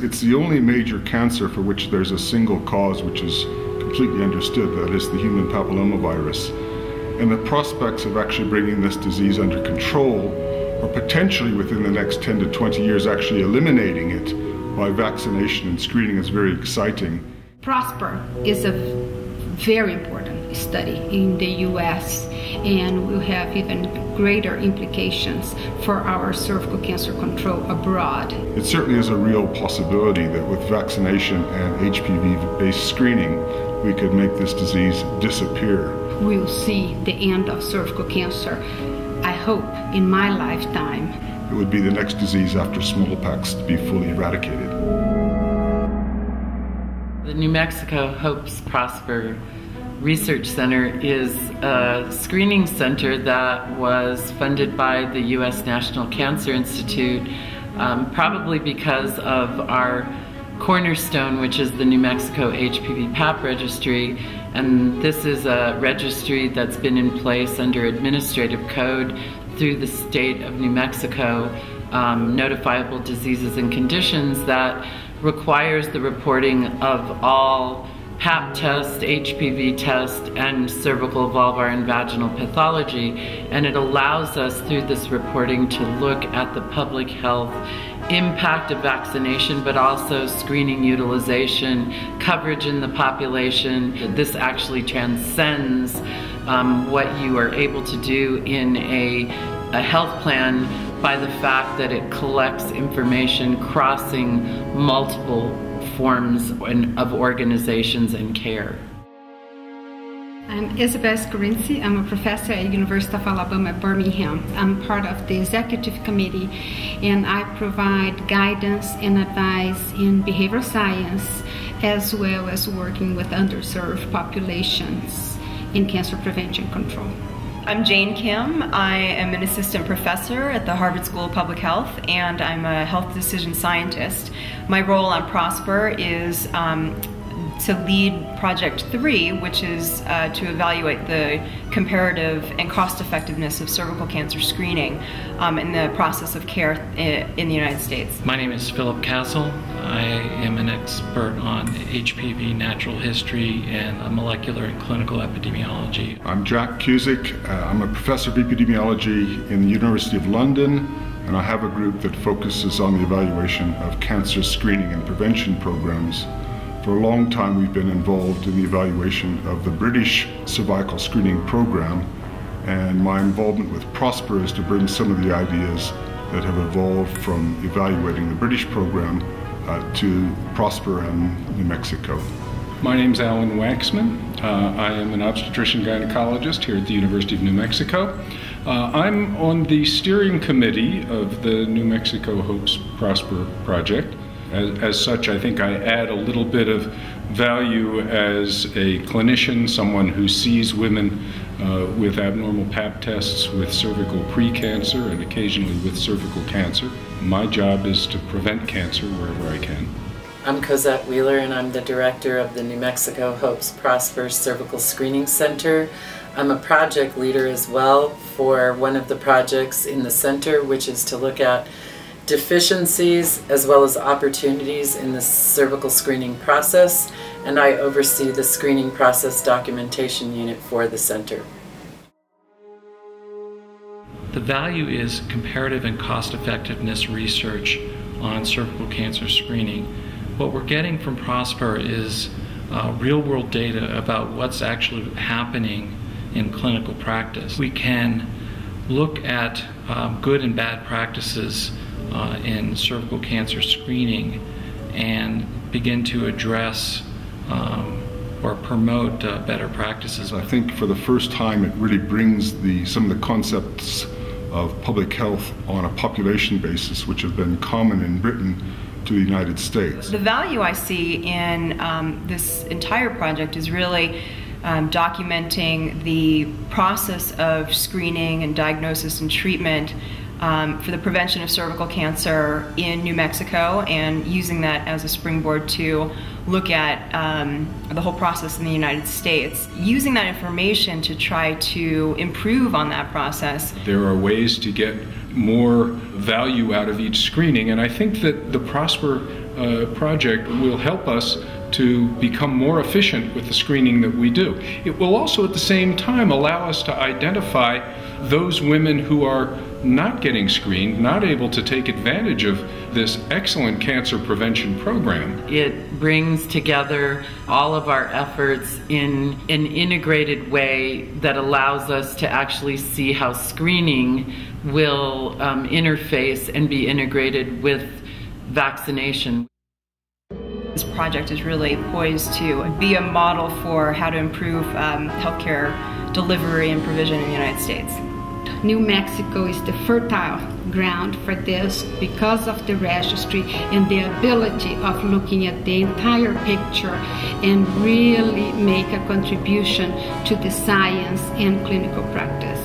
It's the only major cancer for which there's a single cause which is completely understood, that is the human papillomavirus. And the prospects of actually bringing this disease under control, or potentially within the next 10 to 20 years actually eliminating it by vaccination and screening, is very exciting. PROSPER is a very important study in the US and will have even greater implications for our cervical cancer control abroad. It certainly is a real possibility that with vaccination and HPV-based screening, we could make this disease disappear. We'll see the end of cervical cancer, I hope, in my lifetime. It would be the next disease after smallpox to be fully eradicated. The New Mexico HOPES-PROSPR Research Center is a screening center that was funded by the U.S. National Cancer Institute, probably because of our cornerstone, which is the New Mexico HPV PAP registry. And this is a registry that's been in place under administrative code through the state of New Mexico, notifiable diseases and conditions, that requires the reporting of all PAP test, HPV test, and cervical, vulvar, and vaginal pathology. And it allows us through this reporting to look at the public health impact of vaccination, but also screening utilization, coverage in the population. This actually transcends what you are able to do in a health plan by the fact that it collects information crossing multiple forms of organizations and care. I'm Isabel Scarinci. I'm a professor at University of Alabama at Birmingham. I'm part of the executive committee, and I provide guidance and advice in behavioral science, as well as working with underserved populations in cancer prevention control. I'm Jane Kim. I am an assistant professor at the Harvard School of Public Health, and I'm a health decision scientist. My role on PROSPER is to lead Project 3, which is to evaluate the comparative and cost effectiveness of cervical cancer screening in the process of care in the United States. My name is Philip Castle. I am an expert on HPV natural history and molecular and clinical epidemiology. I'm Jack Cusick. I'm a professor of epidemiology in the University of London, and I have a group that focuses on the evaluation of cancer screening and prevention programs. For a long time we've been involved in the evaluation of the British cervical screening program, and my involvement with PROSPER is to bring some of the ideas that have evolved from evaluating the British program to PROSPER in New Mexico. My name's Alan Waxman. I am an obstetrician gynecologist here at the University of New Mexico. I'm on the steering committee of the New Mexico HOPES-PROSPR project. As such, I think I add a little bit of value as a clinician, someone who sees women with abnormal pap tests, with cervical precancer, and occasionally with cervical cancer. My job is to prevent cancer wherever I can. I'm Cosette Wheeler, and I'm the director of the New Mexico HOPES-PROSPR Cervical Screening Center. I'm a project leader as well for one of the projects in the center, which is to look at deficiencies as well as opportunities in the cervical screening process, and I oversee the screening process documentation unit for the center. The value is comparative and cost effectiveness research on cervical cancer screening. What we're getting from PROSPER is real world data about what's actually happening in clinical practice. We can look at good and bad practices in cervical cancer screening and begin to address or promote better practices. I think for the first time it really brings some of the concepts of public health on a population basis, which have been common in Britain, to the United States. The value I see in this entire project is really documenting the process of screening and diagnosis and treatment for the prevention of cervical cancer in New Mexico, and using that as a springboard to look at the whole process in the United States, using that information to try to improve on that process. There are ways to get more value out of each screening, and I think that the PROSPER project will help us to become more efficient with the screening that we do. It will also at the same time allow us to identify those women who are not getting screened, not able to take advantage of this excellent cancer prevention program. It brings together all of our efforts in an integrated way that allows us to actually see how screening will interface and be integrated with vaccination. This project is really poised to be a model for how to improve healthcare delivery and provision in the United States. New Mexico is the fertile ground for this because of the registry and the ability of looking at the entire picture and really make a contribution to the science and clinical practice.